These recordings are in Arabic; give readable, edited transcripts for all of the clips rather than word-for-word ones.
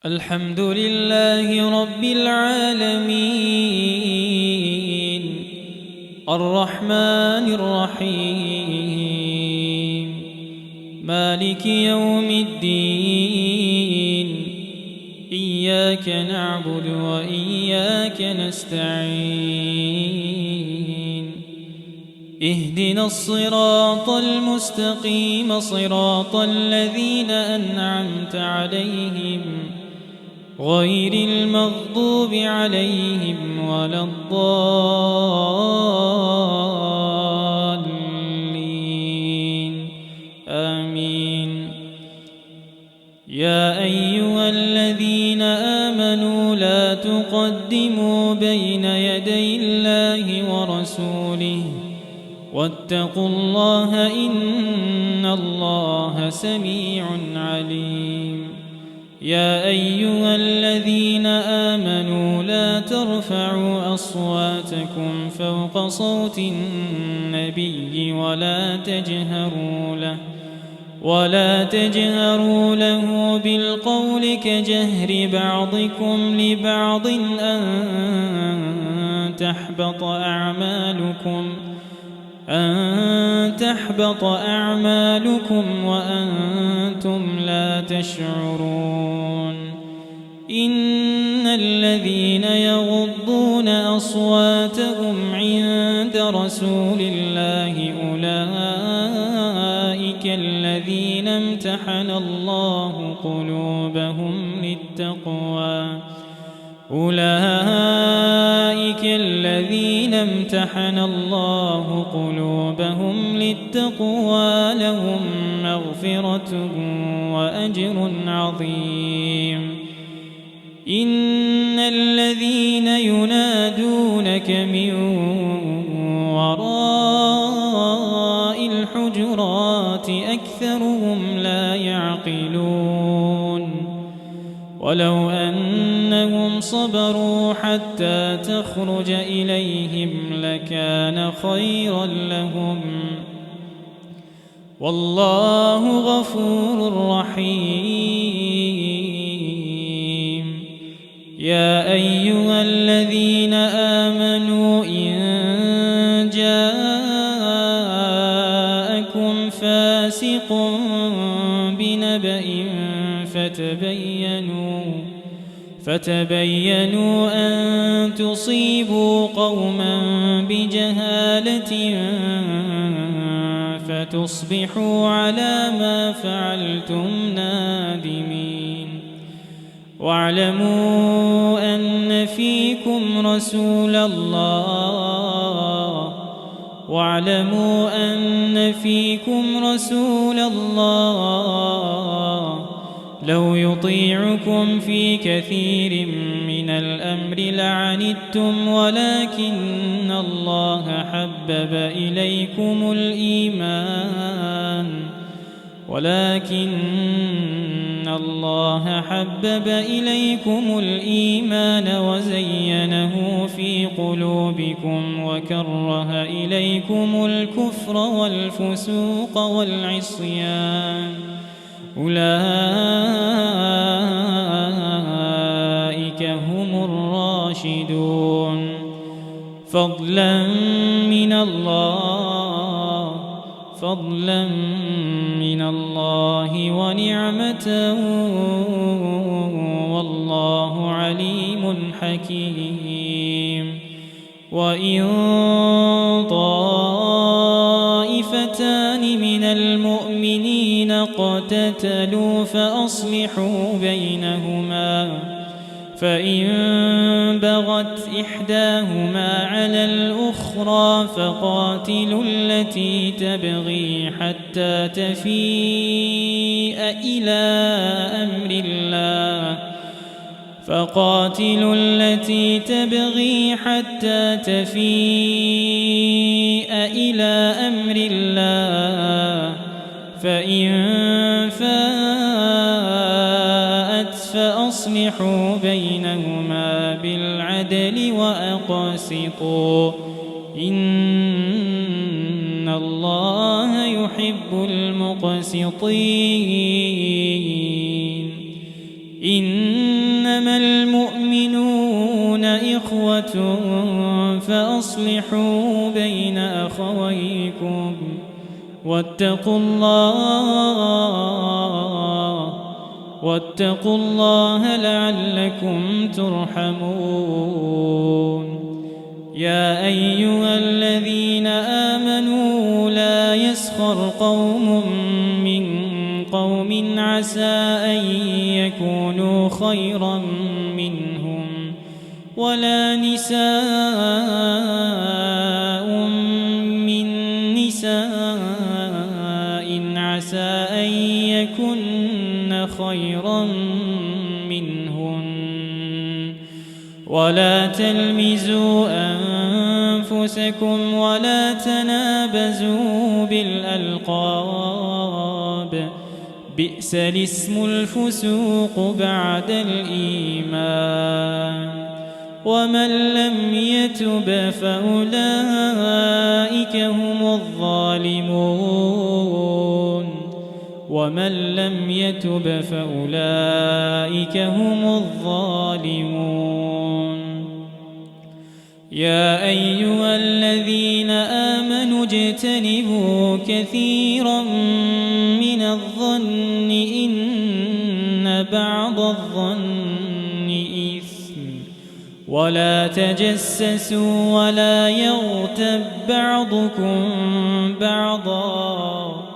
الحمد لله رب العالمين الرحمن الرحيم مالك يوم الدين إياك نعبد وإياك نستعين اهدنا الصراط المستقيم صراط الذين أنعمت عليهم غير المغضوب عليهم ولا الضالين آمين. يا أيها الذين آمنوا لا تقدموا بين يدي الله ورسوله واتقوا الله إن الله سميع عليم. يا أيها الذين آمنوا لا ترفعوا أصواتكم فوق صوت النبي ولا تجهروا له بالقول كجهر بعضكم لبعض أن تحبط أعمالكم وأنتم لا تشعرون. إن الذين يغضون أصواتهم عند رسول الله أولئك الذين امتحن الله قلوبهم للتقوى لهم مغفرة وأجر عظيم. إن الذين ينادونك من وراء الحجرات أكثرهم لا يعقلون. ولو أنهم صبروا حتى تخرج إليهم لكان خيرا لهم والله غفور رحيم. يا أيها الذين آمنوا إن جاءكم فاسق بنبأ فتبينوا أن تصيبوا قوما بجهالة فتصبحوا على ما فعلتم نادمين. واعلموا أن فيكم رسول الله لو يطيعكم في كثير من الأمر لعنتم ولكن الله حبب إليكم الإيمان وزينه في قلوبكم وكره إليكم الكفر والفسوق والعصيان أولئك هم الراشدون فضلا من الله ونعمة والله عليم حكيم. وإن طائفتان من المؤمنين اقتتلوا فأصلحوا بينهما فإن بغت إحداهما على الأخرى فقاتلوا التي تبغي حتى تفيء إلى أمر الله فإن فاءت فأصلحوا بينهما بالعدل وأقسطوا إن الله يحب المقسطين إنما المؤمنون إخوة فأصلحوا بين أخويكم واتقوا الله لعلكم ترحمون يا أيها الذين آمنوا لا يسخر قوم من قوم عسى أن يكونوا خيرا منهم ولا نساء من نساء عسى أن يكن خيرا منهن ولا تلمزوا أنفسكم ولا تنابزوا بالألقاب بئس الاسم الفسوق بعد الإيمان ومن لم يتب فأولئك هم الظالمون يا أيها الذين آمنوا اجتنبوا كثيرا من الظن إن بعض الظن إثم ولا تجسسوا ولا يغتب بعضكم بعضا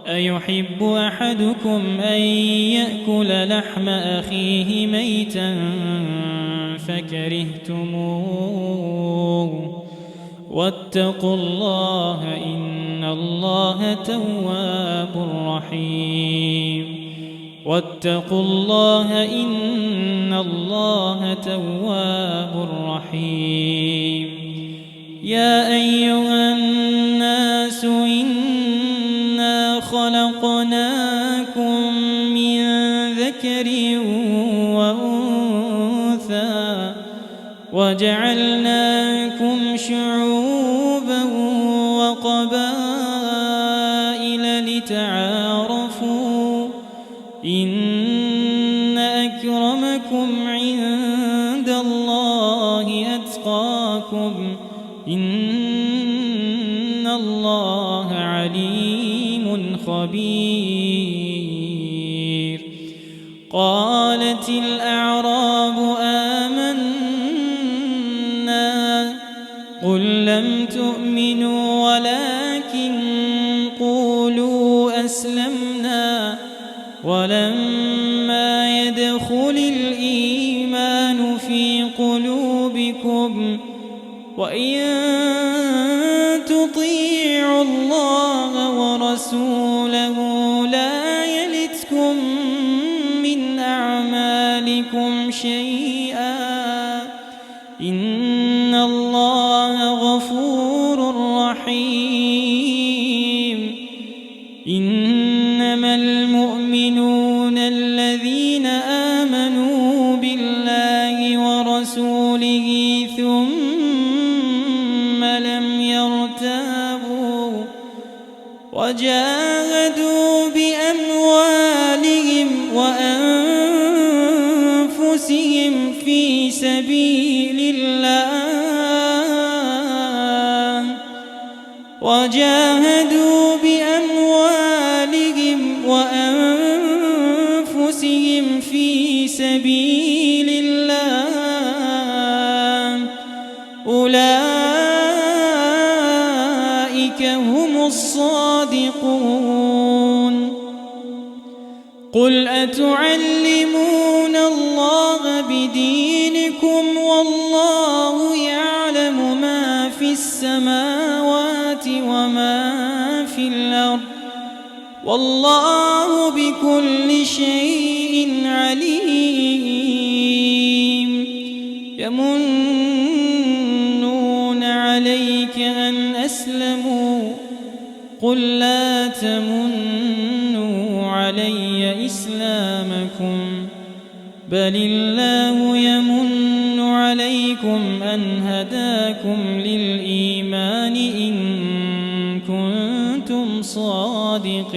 أيحب أحدكم أن يأكل لحم أخيه ميتا فكرهتموه واتقوا الله إن الله تواب رحيم واتقوا الله إن الله تواب رحيم يا أيها الناس إنا خلقناكم من ذكر وأنثى وجعلناكم شعوبا وقبائل لتعارفوا إن أكرمكم عند الله أتقاكم إن الله عليم خبير قالت الأعراب آمنا قل لم تؤمنوا ولكن قولوا أسلمنا ولما يدخل الإيمان في قلوبكم وإن تطيعوا الله ورسوله لا يلتكم من أعمالكم شيئا إن الله غفور رحيم إنما المؤمنون الذين آمنوا بالله ورسوله ثم لم يرتابوا وجاهدوا بأموالهم وأنفسهم في سبيل الله أولئك هم الصادقون قل أتعلمون الله بدينكم والله يعلم ما في السماوات وما في الأرض والله بكل شيء عليم يمنون عليك أن أسلموا قل لا تمنوا علي إسلامكم بل الله يمن عليكم أن هداكم للإيمان إن كنتم صادقين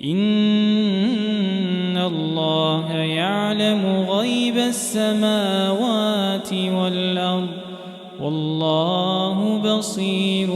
إن الله يعلم غيب السماوات والأرض والله بصير